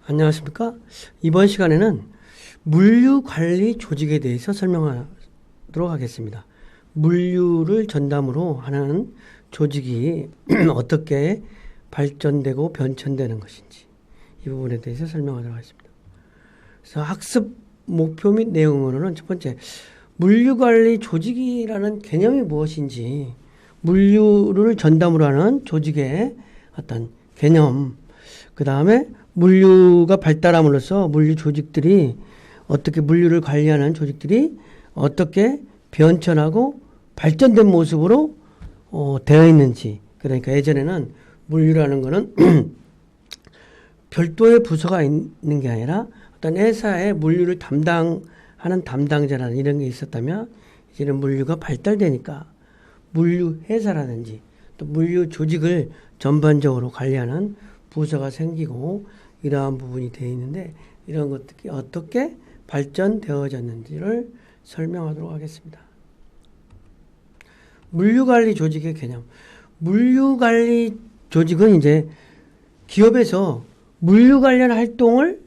안녕하십니까? 이번 시간에는 물류관리 조직에 대해서 설명하도록 하겠습니다. 물류를 전담으로 하는 조직이 어떻게 발전되고 변천되는 것인지 이 부분에 대해서 설명하도록 하겠습니다. 그래서 학습 목표 및 내용으로는 첫 번째, 물류관리 조직이라는 개념이 무엇인지, 물류를 전담으로 하는 조직의 어떤 개념, 그 다음에 물류가 발달함으로써 물류 조직들이 어떻게 물류를 관리하는 조직들이 어떻게 변천하고 발전된 모습으로 되어 있는지. 그러니까 예전에는 물류라는 거는 별도의 부서가 있는 게 아니라 어떤 회사의 물류를 담당하는 담당자라는 이런 게 있었다면, 이제는 물류가 발달되니까 물류 회사라든지 또 물류 조직을 전반적으로 관리하는 부서가 생기고 이러한 부분이 되어 있는데, 이런 것들이 어떻게 발전되어졌는지를 설명하도록 하겠습니다. 물류관리 조직의 개념. 물류관리 조직은 이제 기업에서 물류 관련 활동을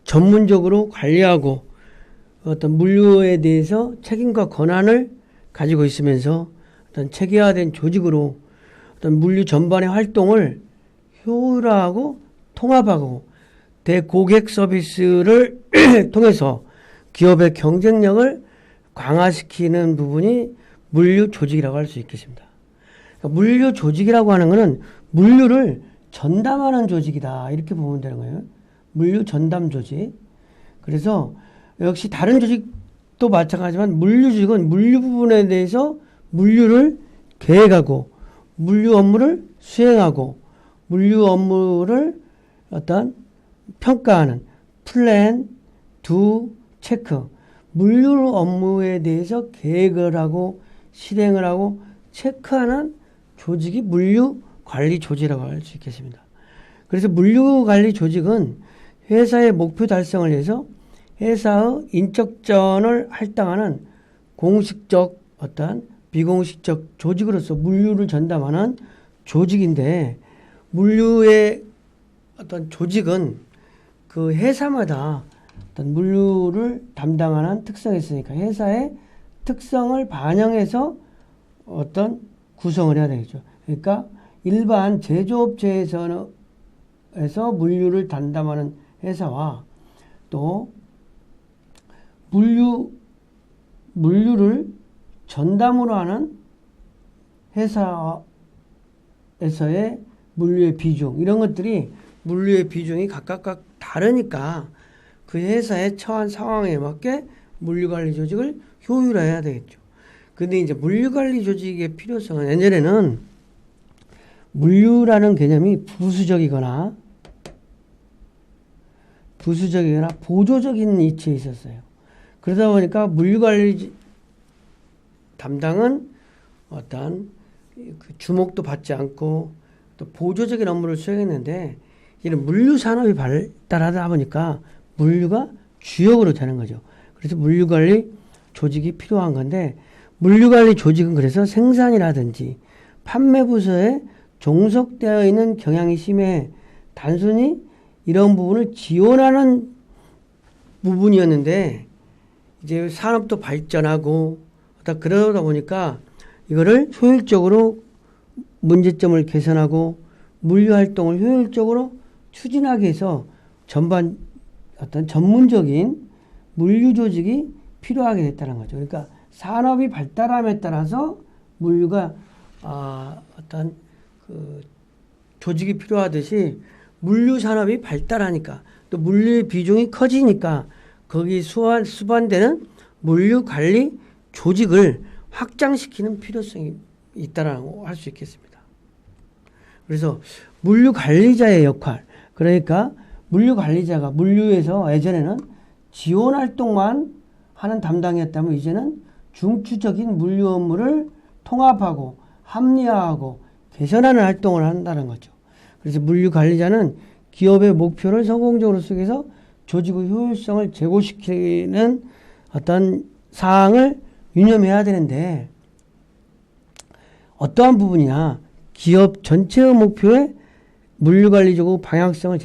전문적으로 관리하고 어떤 물류에 대해서 책임과 권한을 가지고 있으면서 어떤 체계화된 조직으로 어떤 물류 전반의 활동을 효율화하고 통합하고 대고객 서비스를 통해서 기업의 경쟁력을 강화시키는 부분이 물류 조직이라고 할 수 있겠습니다. 그러니까 물류 조직이라고 하는 것은 물류를 전담하는 조직이다, 이렇게 보면 되는 거예요. 물류 전담 조직. 그래서 역시 다른 조직도 마찬가지지만 물류 조직은 물류 부분에 대해서 물류를 계획하고 물류 업무를 수행하고 물류 업무를 어떤 평가하는 플랜, 두, 체크, 물류 업무에 대해서 계획을 하고 실행을 하고 체크하는 조직이 물류 관리 조직이라고 할 수 있겠습니다. 그래서 물류 관리 조직은 회사의 목표 달성을 위해서 회사의 인적전을 할당하는 공식적 어떤 비공식적 조직으로서 물류를 전담하는 조직인데, 물류의 어떤 조직은 그 회사마다 어떤 물류를 담당하는 특성이 있으니까 회사의 특성을 반영해서 어떤 구성을 해야 되겠죠. 그러니까 일반 제조업체에서 물류를 담당하는 회사와 또 물류를 전담으로 하는 회사에서의 물류의 비중, 이런 것들이 물류의 비중이 각각 다르니까 그 회사에 처한 상황에 맞게 물류관리 조직을 효율화해야 되겠죠. 근데 이제 물류관리 조직의 필요성은, 예전에는 물류라는 개념이 부수적이거나 보조적인 위치에 있었어요. 그러다 보니까 물류관리 담당은 어떤 주목도 받지 않고 또 보조적인 업무를 수행했는데, 이런 물류 산업이 발달하다 보니까 물류가 주역으로 되는 거죠. 그래서 물류관리 조직이 필요한 건데, 물류관리 조직은 그래서 생산이라든지 판매 부서에 종속되어 있는 경향이 심해 단순히 이런 부분을 지원하는 부분이었는데, 이제 산업도 발전하고 그러다 보니까 이거를 효율적으로 문제점을 개선하고 물류 활동을 효율적으로 추진하기 위해서 전반 어떤 전문적인 물류 조직이 필요하게 됐다는 거죠. 그러니까 산업이 발달함에 따라서 물류가 어떤 그 조직이 필요하듯이 물류 산업이 발달하니까 또 물류의 비중이 커지니까 거기 수반되는 물류 관리 조직을 확장시키는 필요성이 있다라고 할 수 있겠습니다. 그래서 물류 관리자의 역할, 그러니까 물류 관리자가 물류에서 예전에는 지원 활동만 하는 담당이었다면 이제는 중추적인 물류 업무를 통합하고 합리화하고 개선하는 활동을 한다는 거죠. 그래서 물류 관리자는 기업의 목표를 성공적으로 쓰기 위해서 조직의 효율성을 제고시키는 어떤 사항을 유념해야 되는데, 어떠한 부분이냐, 기업 전체의 목표에 물류관리적으로 방향성을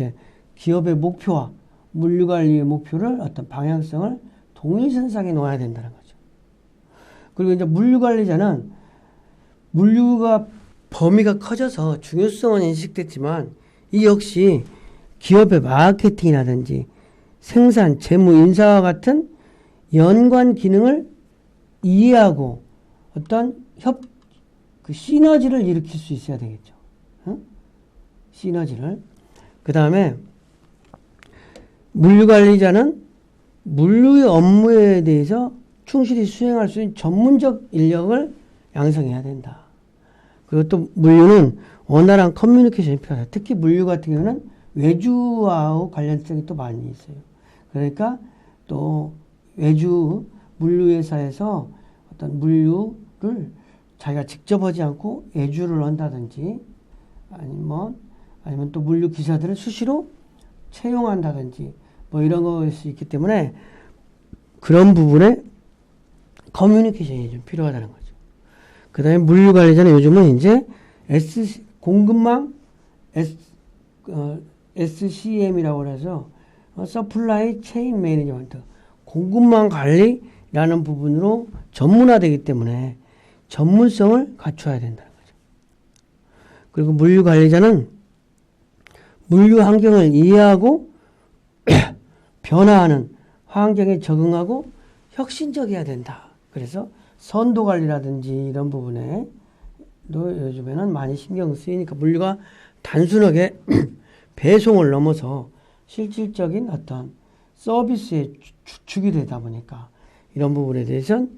기업의 목표와 물류관리의 목표를 어떤 방향성을 동일선상에 놓아야 된다는 거죠. 그리고 이제 물류관리자는 물류가 범위가 커져서 중요성은 인식됐지만 이 역시 기업의 마케팅이라든지 생산, 재무, 인사와 같은 연관 기능을 이해하고 어떤 시너지를 일으킬 수 있어야 되겠죠. 응? 시너지를. 그 다음에 물류관리자는 물류의 업무에 대해서 충실히 수행할 수 있는 전문적 인력을 양성해야 된다. 그리고 또 물류는 원활한 커뮤니케이션이 필요하다. 특히 물류 같은 경우는 외주와 관련성이 또 많이 있어요. 그러니까 또 외주 물류회사에서 어떤 물류를 자기가 직접 하지 않고 외주를 한다든지 아니면 또 물류 기사들을 수시로 채용한다든지 뭐 이런 것이 있기 때문에 그런 부분에 커뮤니케이션이 좀 필요하다는 거죠. 그 다음에 물류 관리자는 요즘은 이제 공급망 SCM이라고 해서 서플라이 체인 매니지먼트 공급망 관리라는 부분으로 전문화되기 때문에 전문성을 갖춰야 된다는 거죠. 그리고 물류 관리자는 물류 환경을 이해하고 변화하는 환경에 적응하고 혁신적이어야 된다. 그래서 선도 관리라든지 이런 부분에도 요즘에는 많이 신경 쓰이니까 물류가 단순하게 배송을 넘어서 실질적인 어떤 서비스의 주축이 되다 보니까 이런 부분에 대해서는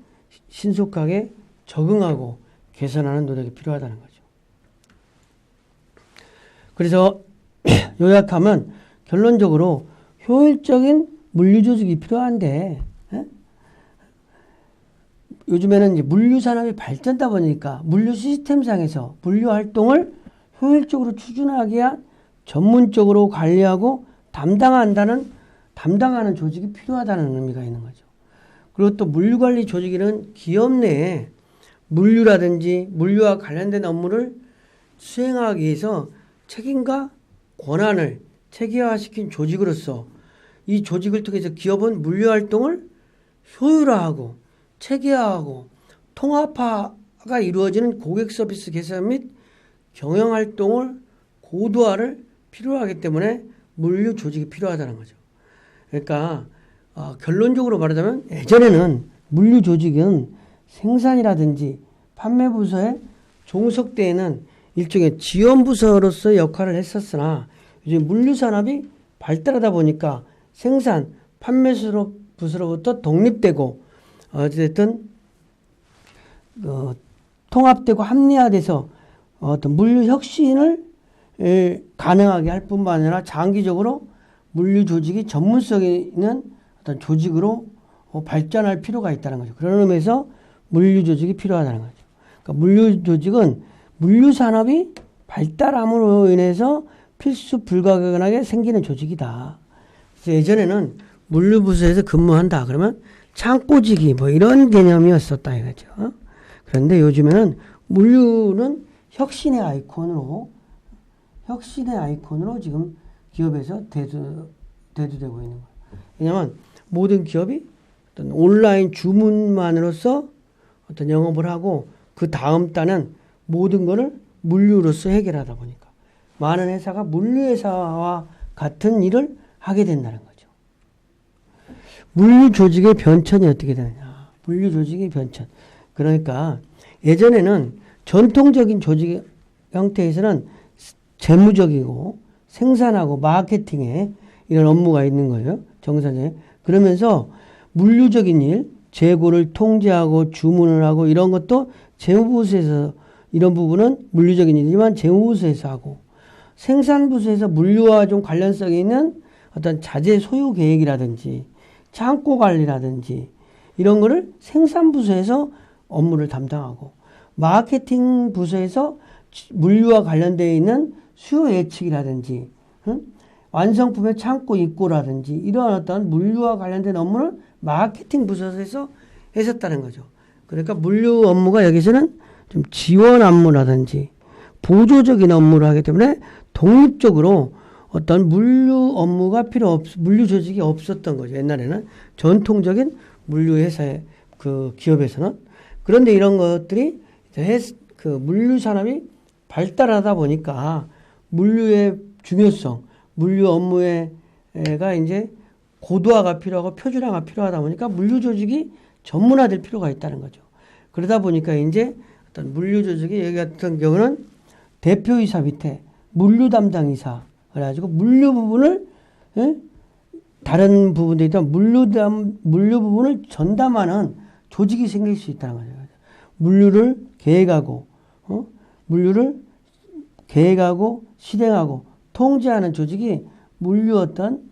신속하게 적응하고 개선하는 노력이 필요하다는 거죠. 그래서 요약하면 결론적으로 효율적인 물류 조직이 필요한데 요즘에는 이제 물류 산업이 발전하다 보니까 물류 시스템상에서 물류 활동을 효율적으로 추진하기 위한 전문적으로 관리하고 담당하는 조직이 필요하다는 의미가 있는 거죠. 그리고 또 물류관리 조직에는 기업 내에 물류라든지 물류와 관련된 업무를 수행하기 위해서 책임과 권한을 체계화시킨 조직으로서 이 조직을 통해서 기업은 물류 활동을 효율화하고 체계화하고 통합화가 이루어지는 고객 서비스 개선 및 경영 활동을 고도화를 필요하기 때문에 물류 조직이 필요하다는 거죠. 그러니까 결론적으로 말하자면 예전에는 물류 조직은 생산이라든지 판매 부서에 종속되는 일종의 지원 부서로서의 역할을 했었으나 요즘 물류 산업이 발달하다 보니까 생산, 판매 부서로부터 독립되고 어쨌든 통합되고 합리화돼서 어떤 물류 혁신을 가능하게 할 뿐만 아니라 장기적으로 물류 조직이 전문성 있는 어떤 조직으로 발전할 필요가 있다는 거죠. 그런 의미에서 물류 조직이 필요하다는 거죠. 그러니까 물류 조직은 물류 산업이 발달함으로 인해서 필수 불가결하게 생기는 조직이다. 그래서 예전에는 물류부서에서 근무한다 그러면 창고지기 뭐 이런 개념이었었다 이거죠. 그런데 요즘에는 물류는 혁신의 아이콘으로 지금 기업에서 대두되고 있는 거예요. 왜냐하면 모든 기업이 어떤 온라인 주문만으로서 어떤 영업을 하고 그 다음 단은 모든 것을 물류로서 해결하다 보니까 많은 회사가 물류회사와 같은 일을 하게 된다는 거죠. 물류 조직의 변천이 어떻게 되느냐. 물류 조직의 변천. 그러니까 예전에는 전통적인 조직 형태에서는 재무적이고 생산하고 마케팅에 이런 업무가 있는 거예요. 정사적인. 그러면서 물류적인 일, 재고를 통제하고 주문을 하고 이런 것도 재무부서에서 이런 부분은 물류적인 일이지만 재무부서에서 하고 생산부서에서 물류와 좀 관련성이 있는 어떤 자재 소유 계획이라든지 창고 관리라든지 이런 거를 생산부서에서 업무를 담당하고 마케팅 부서에서 물류와 관련되어 있는 수요 예측이라든지 완성품의 창고 입고라든지 이러한 어떤 물류와 관련된 업무를 마케팅 부서에서 했었다는 거죠. 그러니까 물류 업무가 여기서는 좀 지원 업무라든지 보조적인 업무를 하기 때문에 독립적으로 어떤 물류 업무가 물류 조직이 없었던 거죠. 옛날에는 전통적인 물류 회사의 그 기업에서는. 그런데 이런 것들이 그 물류 산업이 발달하다 보니까 물류의 중요성, 물류 업무가 이제 고도화가 필요하고 표준화가 필요하다 보니까 물류 조직이 전문화될 필요가 있다는 거죠. 그러다 보니까 이제 어떤 물류 조직이 여기 같은 경우는 대표이사 밑에 물류 담당이사 그래가지고 물류 부분을 다른 부분도 있지만 물류 부분을 전담하는 조직이 생길 수 있다는 거죠. 물류를 계획하고 실행하고 통제하는 조직이 물류 어떤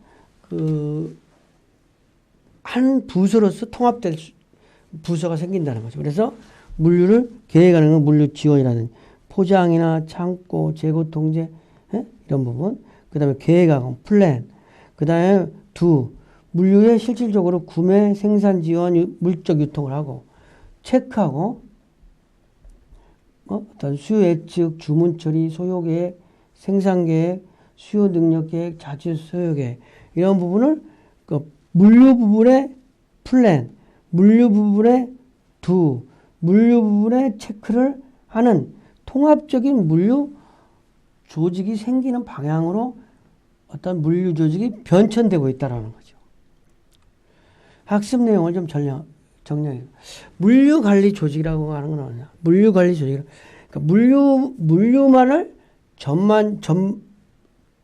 한 부서로서 통합될 부서가 생긴다는 거죠. 그래서 물류를 계획하는 건 물류 지원이라든지 포장이나 창고, 재고 통제 이런 부분. 그 다음에 계획하고 플랜. 그 다음에 물류의 실질적으로 구매, 생산 지원, 물적 유통을 하고 체크하고 어떤 수요 예측, 주문 처리, 소요 계획, 생산 계획, 수요 능력 계획, 자체 소요 계획 이런 부분을 그 물류 부분의 플랜, 물류 부분의 물류 부분의 체크를 하는 통합적인 물류 조직이 생기는 방향으로 어떤 물류 조직이 변천되고 있다는 거죠. 학습 내용을 좀 정리해요. 물류 관리 조직이라고 하는 건 뭐냐? 물류 관리 조직. 그러니까 물류만을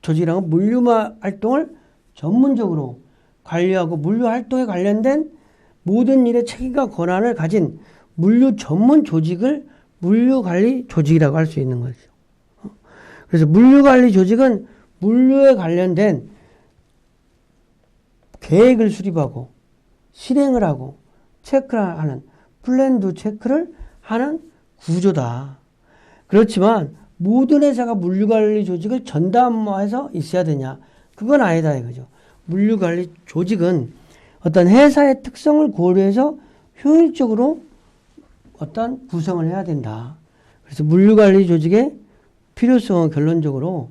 조직이라는 건 물류만 활동을 전문적으로 관리하고 물류 활동에 관련된 모든 일의 책임과 권한을 가진 물류 전문 조직을 물류 관리 조직이라고 할 수 있는 거죠. 그래서 물류 관리 조직은 물류에 관련된 계획을 수립하고 실행을 하고 체크를 하는 플랜도 체크를 하는 구조다. 그렇지만 모든 회사가 물류관리 조직을 전담해서 있어야 되냐? 그건 아니다 이거죠. 물류관리 조직은 어떤 회사의 특성을 고려해서 효율적으로 어떤 구성을 해야 된다. 그래서 물류관리 조직의 필요성은 결론적으로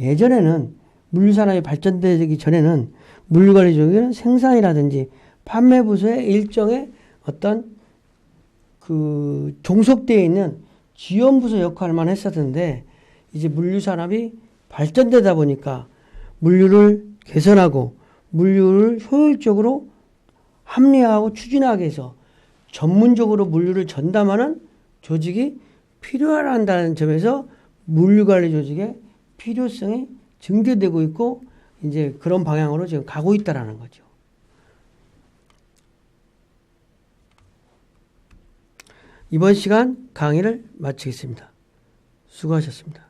예전에는 물류산업이 발전되기 전에는 물류관리 조직은 생산이라든지 판매 부서의 일정의 어떤 그 종속되어 있는 지원부서 역할만 했었는데 이제 물류산업이 발전되다 보니까 물류를 개선하고 물류를 효율적으로 합리화하고 추진하게 해서 전문적으로 물류를 전담하는 조직이 필요하다는 점에서 물류관리 조직의 필요성이 증대되고 있고 이제 그런 방향으로 지금 가고 있다는 거죠. 이번 시간 강의를 마치겠습니다. 수고하셨습니다.